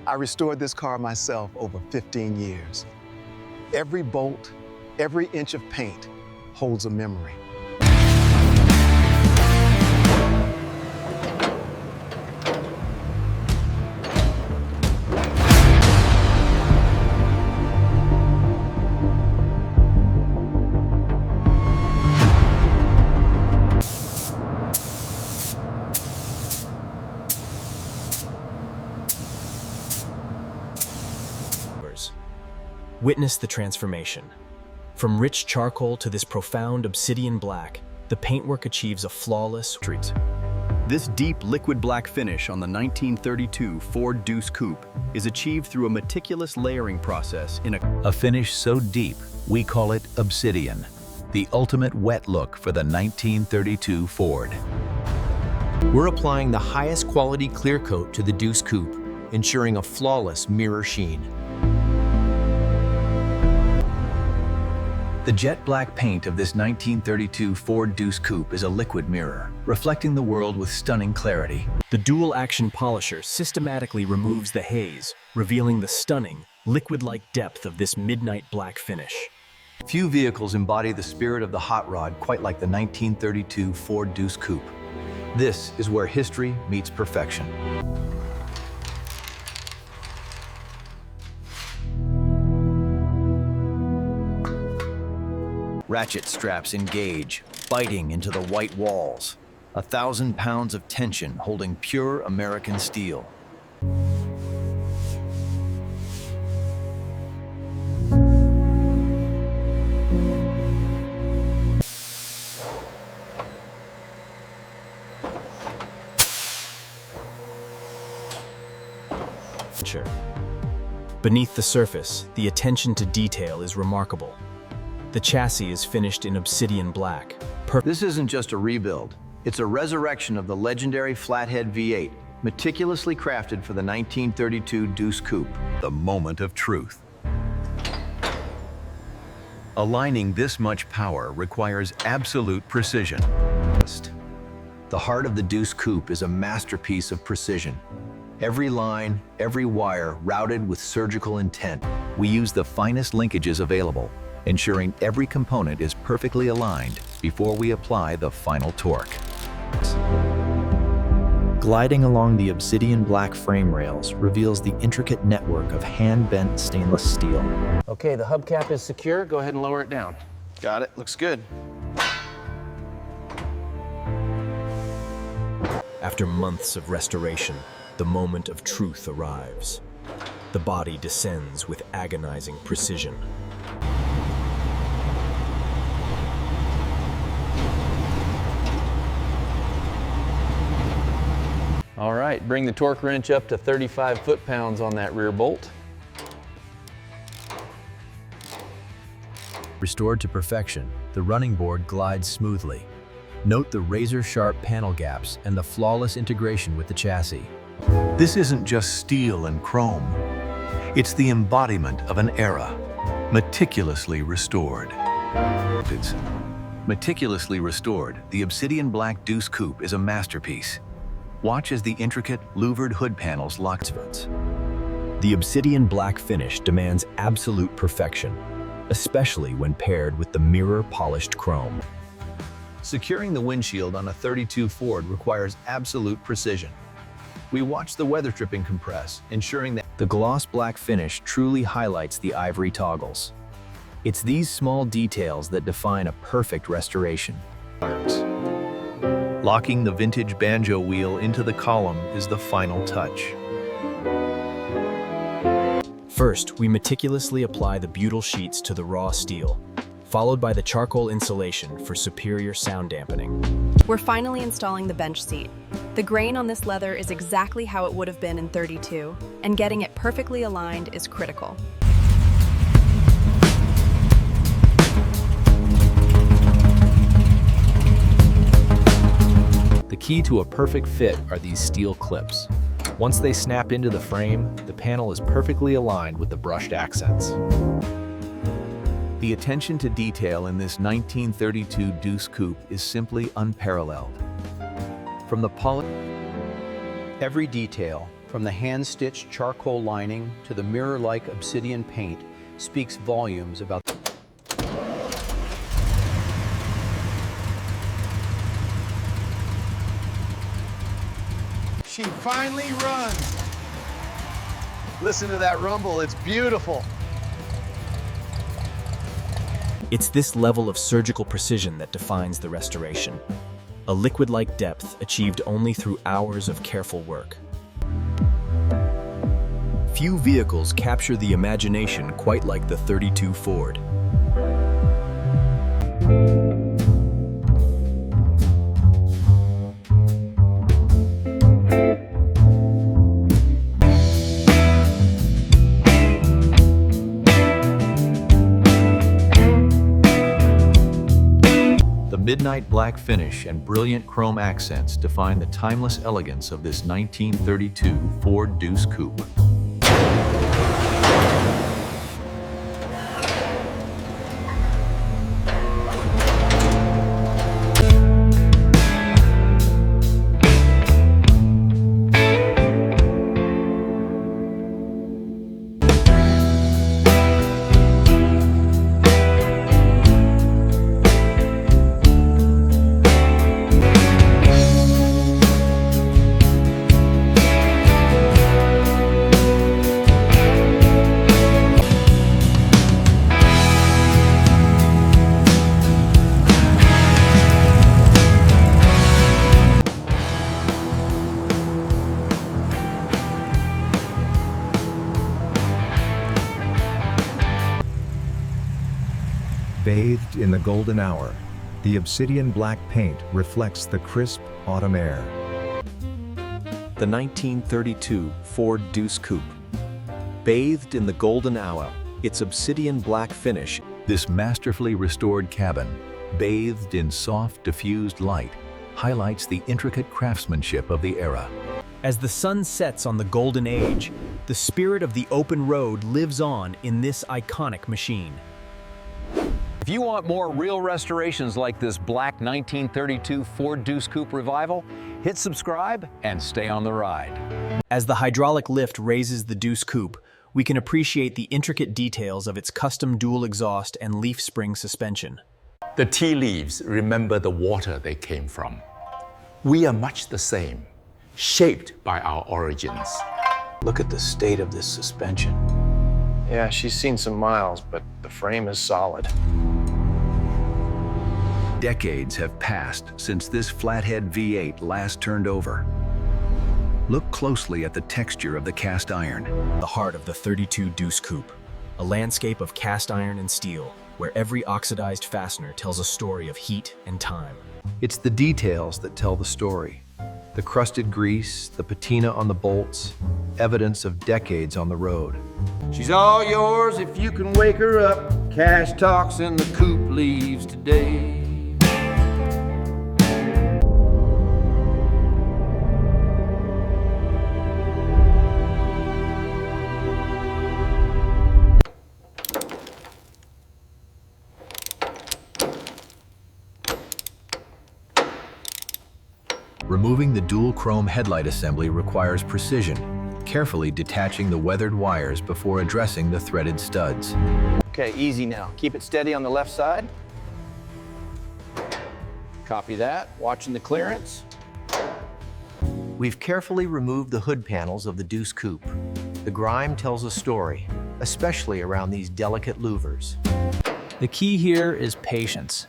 I restored this car myself over 15 years. Every bolt, every inch of paint holds a memory. Witness the transformation. From rich charcoal to this profound obsidian black, the paintwork achieves a flawless treat. This deep liquid black finish on the 1932 Ford Deuce Coupe is achieved through a meticulous layering process in a finish so deep, we call it obsidian, the ultimate wet look for the 1932 Ford. We're applying the highest quality clear coat to the Deuce Coupe, ensuring a flawless mirror sheen. The jet black paint of this 1932 Ford Deuce Coupe is a liquid mirror, reflecting the world with stunning clarity. The dual-action polisher systematically removes the haze, revealing the stunning, liquid-like depth of this midnight black finish. Few vehicles embody the spirit of the hot rod quite like the 1932 Ford Deuce Coupe. This is where history meets perfection. Ratchet straps engage, biting into the white walls. 1,000 pounds of tension holding pure American steel. Beneath the surface, the attention to detail is remarkable. The chassis is finished in obsidian black. This isn't just a rebuild. It's a resurrection of the legendary flathead V8, meticulously crafted for the 1932 Deuce Coupe. The moment of truth. Aligning this much power requires absolute precision. The heart of the Deuce Coupe is a masterpiece of precision. Every line, every wire routed with surgical intent. We use the finest linkages available, ensuring every component is perfectly aligned before we apply the final torque. Gliding along the obsidian black frame rails reveals the intricate network of hand-bent stainless steel. Okay, the hubcap is secure. Go ahead and lower it down. Got it, looks good. After months of restoration, the moment of truth arrives. The body descends with agonizing precision. All right, bring the torque wrench up to 35 foot-pounds on that rear bolt. Restored to perfection, the running board glides smoothly. Note the razor-sharp panel gaps and the flawless integration with the chassis. This isn't just steel and chrome. It's the embodiment of an era, meticulously restored. Meticulously restored, the obsidian black Deuce Coupe is a masterpiece. Watch as the intricate, louvered hood panels lock. The obsidian black finish demands absolute perfection, especially when paired with the mirror-polished chrome. Securing the windshield on a 32 Ford requires absolute precision. We watch the weather stripping compress, ensuring that The gloss black finish truly highlights the ivory toggles. It's these small details that define a perfect restoration. locking the vintage banjo wheel into the column is the final touch. First, we meticulously apply the butyl sheets to the raw steel, followed by the charcoal insulation for superior sound dampening. We're finally installing the bench seat. The grain on this leather is exactly how it would have been in 32, and getting it perfectly aligned is critical. The key to a perfect fit are these steel clips. Once they snap into the frame, the panel is perfectly aligned with the brushed accents. The attention to detail in this 1932 Deuce Coupe is simply unparalleled. From the every detail, From the hand-stitched charcoal lining to the mirror-like obsidian paint speaks volumes about She finally runs. Listen to that rumble, it's beautiful. It's this level of surgical precision that defines the restoration. A liquid-like depth achieved only through hours of careful work. Few vehicles capture the imagination quite like the 32 Ford. The midnight black finish and brilliant chrome accents define the timeless elegance of this 1932 Ford Deuce Coupe. Bathed in the golden hour, the obsidian black paint reflects the crisp autumn air. The 1932 Ford Deuce Coupe. Bathed in the golden hour, its obsidian black finish. This masterfully restored cabin, bathed in soft, diffused light, highlights the intricate craftsmanship of the era. As the sun sets on the golden age, the spirit of the open road lives on in this iconic machine. If you want more real restorations like this black 1932 Ford Deuce Coupe revival, hit subscribe and stay on the ride. As the hydraulic lift raises the Deuce Coupe, we can appreciate the intricate details of its custom dual exhaust and leaf spring suspension. The tea leaves remember the water they came from. We are much the same, shaped by our origins. Look at the state of this suspension. Yeah, she's seen some miles, but the frame is solid. Decades have passed since this flathead V8 last turned over. Look closely at the texture of the cast iron. The heart of the 32 Deuce Coupe, a landscape of cast iron and steel, where every oxidized fastener tells a story of heat and time. It's the details that tell the story. The crusted grease, the patina on the bolts, evidence of decades on the road. She's all yours if you can wake her up. Cash talks and the coupe leaves today. Removing the dual chrome headlight assembly requires precision, carefully detaching the weathered wires before addressing the threaded studs. Okay, easy now. Keep it steady on the left side. Copy that, watching the clearance. We've carefully removed the hood panels of the Deuce Coupe. The grime tells a story, especially around these delicate louvers. The key here is patience.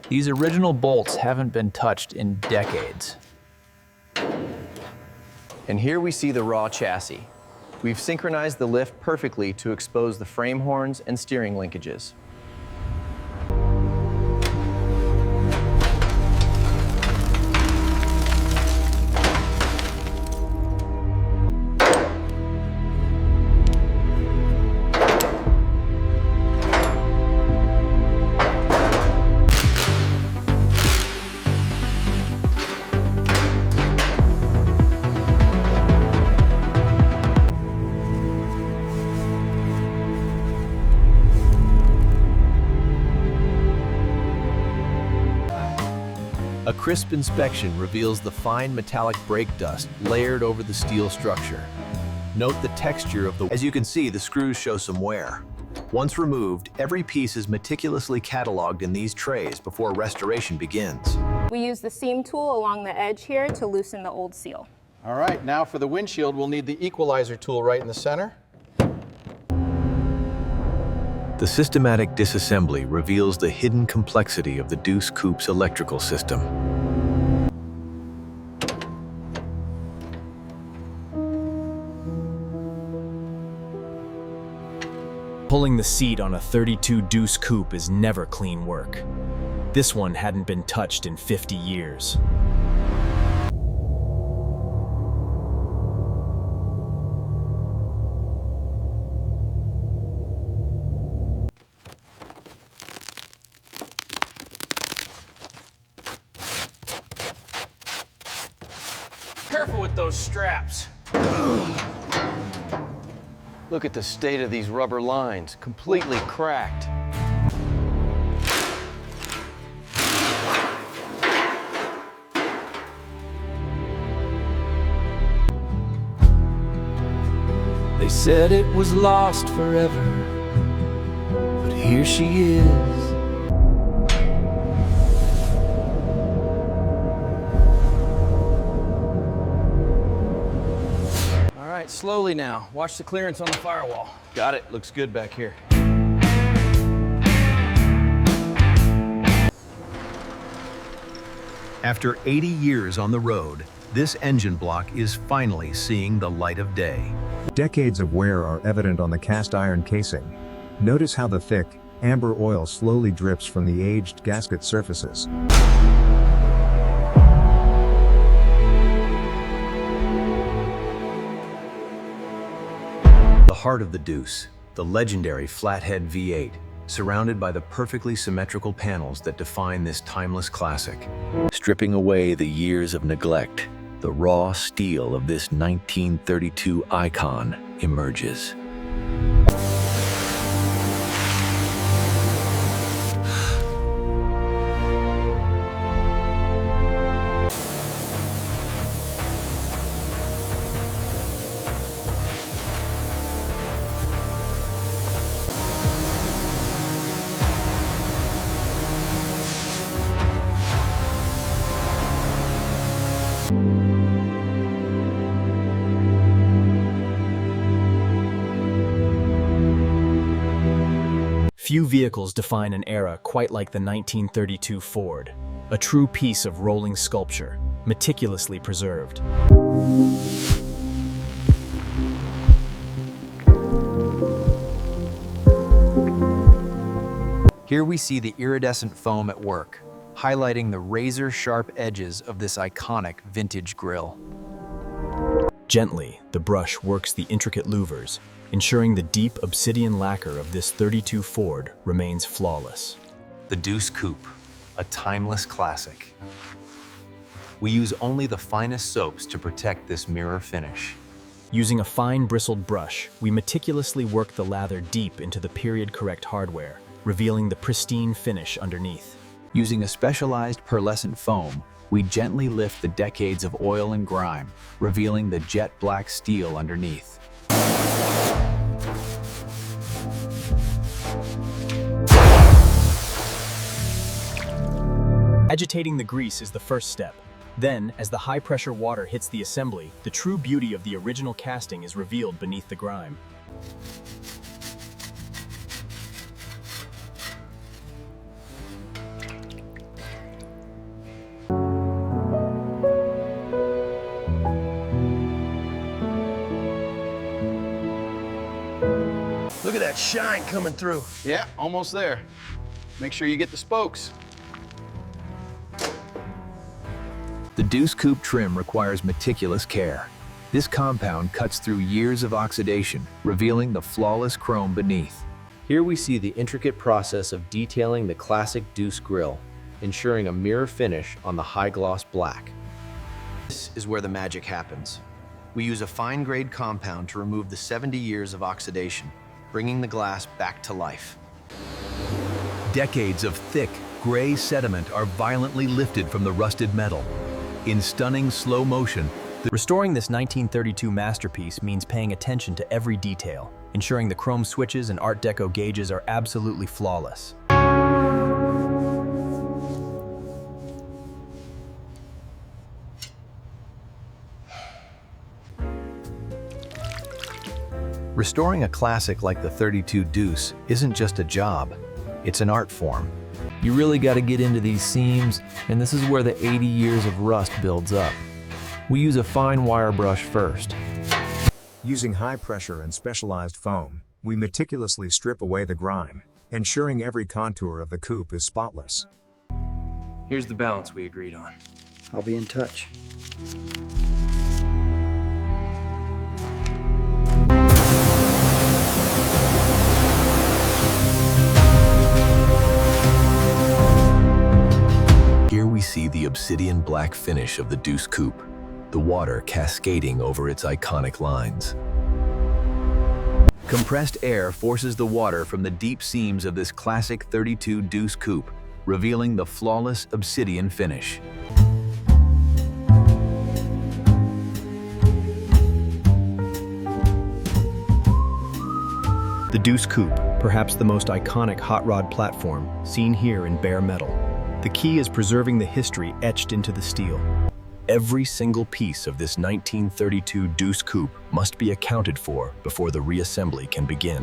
These original bolts haven't been touched in decades. And here we see the raw chassis. We've synchronized the lift perfectly to expose the frame horns and steering linkages. A crisp inspection reveals the fine metallic brake dust layered over the steel structure. Note the texture of the... As you can see, the screws show some wear. Once removed, every piece is meticulously cataloged in these trays before restoration begins. We use the seam tool along the edge here to loosen the old seal. All right, now for the windshield, we'll need the equalizer tool right in the center. The systematic disassembly reveals the hidden complexity of the Deuce Coupe's electrical system. Pulling the seat on a 32 Deuce Coupe is never clean work. This one hadn't been touched in 50 years. Careful with those straps. Look at the state of these rubber lines, completely cracked. They said it was lost forever, but here she is. All right, slowly now. Watch the clearance on the firewall. Got it, looks good back here. After 80 years on the road, this engine block is finally seeing the light of day. Decades of wear are evident on the cast iron casing. Notice how the thick, amber oil slowly drips from the aged gasket surfaces. The heart of the Deuce, the legendary flathead V8, surrounded by the perfectly symmetrical panels that define this timeless classic. Stripping away the years of neglect, the raw steel of this 1932 icon emerges. Few vehicles define an era quite like the 1932 Ford, a true piece of rolling sculpture, meticulously preserved. Here we see the iridescent foam at work, highlighting the razor-sharp edges of this iconic vintage grille. Gently, the brush works the intricate louvers, ensuring the deep obsidian lacquer of this 32 Ford remains flawless. The Deuce Coupe, a timeless classic. We use only the finest soaps to protect this mirror finish. Using a fine bristled brush, we meticulously work the lather deep into the period-correct hardware, revealing the pristine finish underneath. Using a specialized pearlescent foam, we gently lift the decades of oil and grime, revealing the jet black steel underneath. Agitating the grease is the first step. Then, as the high-pressure water hits the assembly, the true beauty of the original casting is revealed beneath the grime. Look at that shine coming through. Yeah, almost there. Make sure you get the spokes. The Deuce Coupe trim requires meticulous care. This compound cuts through years of oxidation, revealing the flawless chrome beneath. Here we see the intricate process of detailing the classic Deuce grille, ensuring a mirror finish on the high-gloss black. This is where the magic happens. We use a fine-grade compound to remove the 70 years of oxidation, bringing the glass back to life. Decades of thick, gray sediment are violently lifted from the rusted metal. In stunning slow motion, Restoring this 1932 masterpiece means paying attention to every detail, ensuring the chrome switches and Art Deco gauges are absolutely flawless. Restoring a classic like the 32 Deuce isn't just a job, it's an art form. You really got to get into these seams, and this is where the 80 years of rust builds up. We use a fine wire brush first. Using high pressure and specialized foam, we meticulously strip away the grime, ensuring every contour of the coupe is spotless. Here's the balance we agreed on. I'll be in touch. Here we see the obsidian black finish of the Deuce Coupe, the water cascading over its iconic lines. Compressed air forces the water from the deep seams of this classic 32 Deuce Coupe, revealing the flawless obsidian finish. The Deuce Coupe, perhaps the most iconic hot rod platform, seen here in bare metal. The key is preserving the history etched into the steel. Every single piece of this 1932 Deuce Coupe must be accounted for before the reassembly can begin.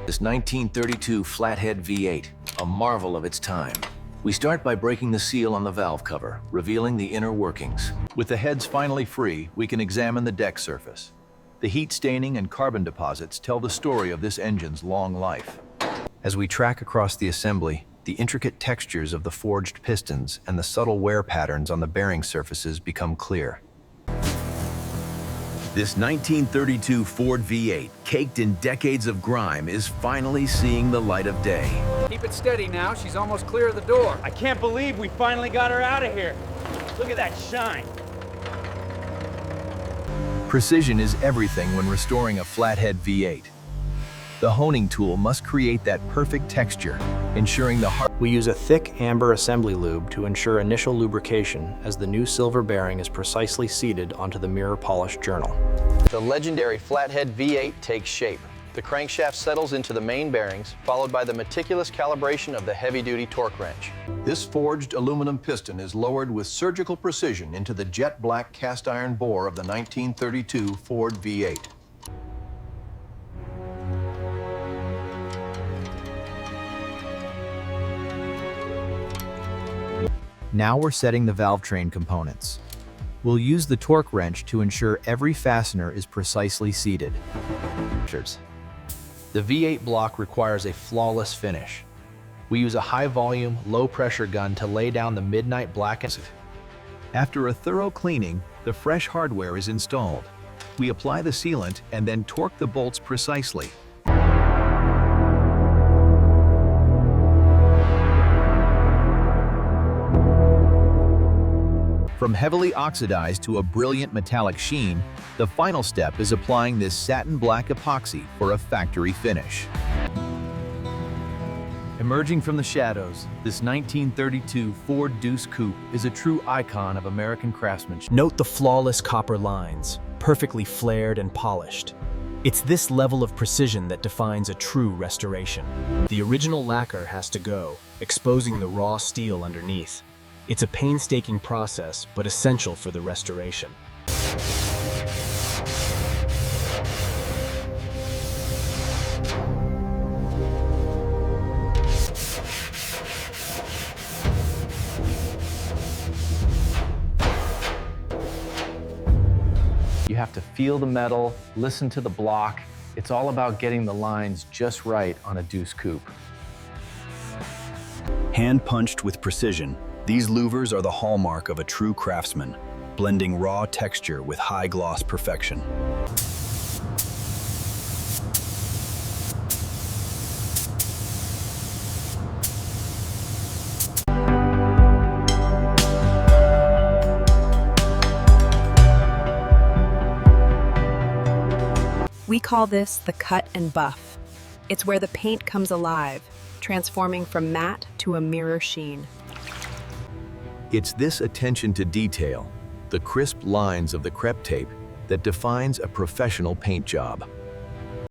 This 1932 flathead V8, a marvel of its time. We start by breaking the seal on the valve cover, revealing the inner workings. With the heads finally free, we can examine the deck surface. The heat staining and carbon deposits tell the story of this engine's long life. As we track across the assembly, the intricate textures of the forged pistons and the subtle wear patterns on the bearing surfaces become clear. This 1932 Ford V8, caked in decades of grime, is finally seeing the light of day. Keep it steady now. She's almost clear of the door. I can't believe we finally got her out of here. Look at that shine. Precision is everything when restoring a flathead V8. The honing tool must create that perfect texture, ensuring the heart. We use a thick amber assembly lube to ensure initial lubrication as the new silver bearing is precisely seated onto the mirror polished journal. The legendary flathead V8 takes shape. The crankshaft settles into the main bearings, followed by the meticulous calibration of the heavy-duty torque wrench. This forged aluminum piston is lowered with surgical precision into the jet black cast iron bore of the 1932 Ford V8. Now we're setting the valve train components. We'll use the torque wrench to ensure every fastener is precisely seated. The V8 block requires a flawless finish. We use a high-volume, low-pressure gun to lay down the midnight black. After a thorough cleaning, the fresh hardware is installed. We apply the sealant and then torque the bolts precisely. From heavily oxidized to a brilliant metallic sheen, the final step is applying this satin black epoxy for a factory finish. Emerging from the shadows, this 1932 Ford Deuce Coupe is a true icon of American craftsmanship. Note the flawless copper lines, perfectly flared and polished. It's this level of precision that defines a true restoration. The original lacquer has to go, exposing the raw steel underneath. It's a painstaking process, but essential for the restoration. You have to feel the metal, listen to the block. It's all about getting the lines just right on a Deuce Coupe. Hand-punched with precision, these louvers are the hallmark of a true craftsman, blending raw texture with high-gloss perfection. We call this the cut and buff. It's where the paint comes alive, transforming from matte to a mirror sheen. It's this attention to detail, the crisp lines of the crepe tape that defines a professional paint job.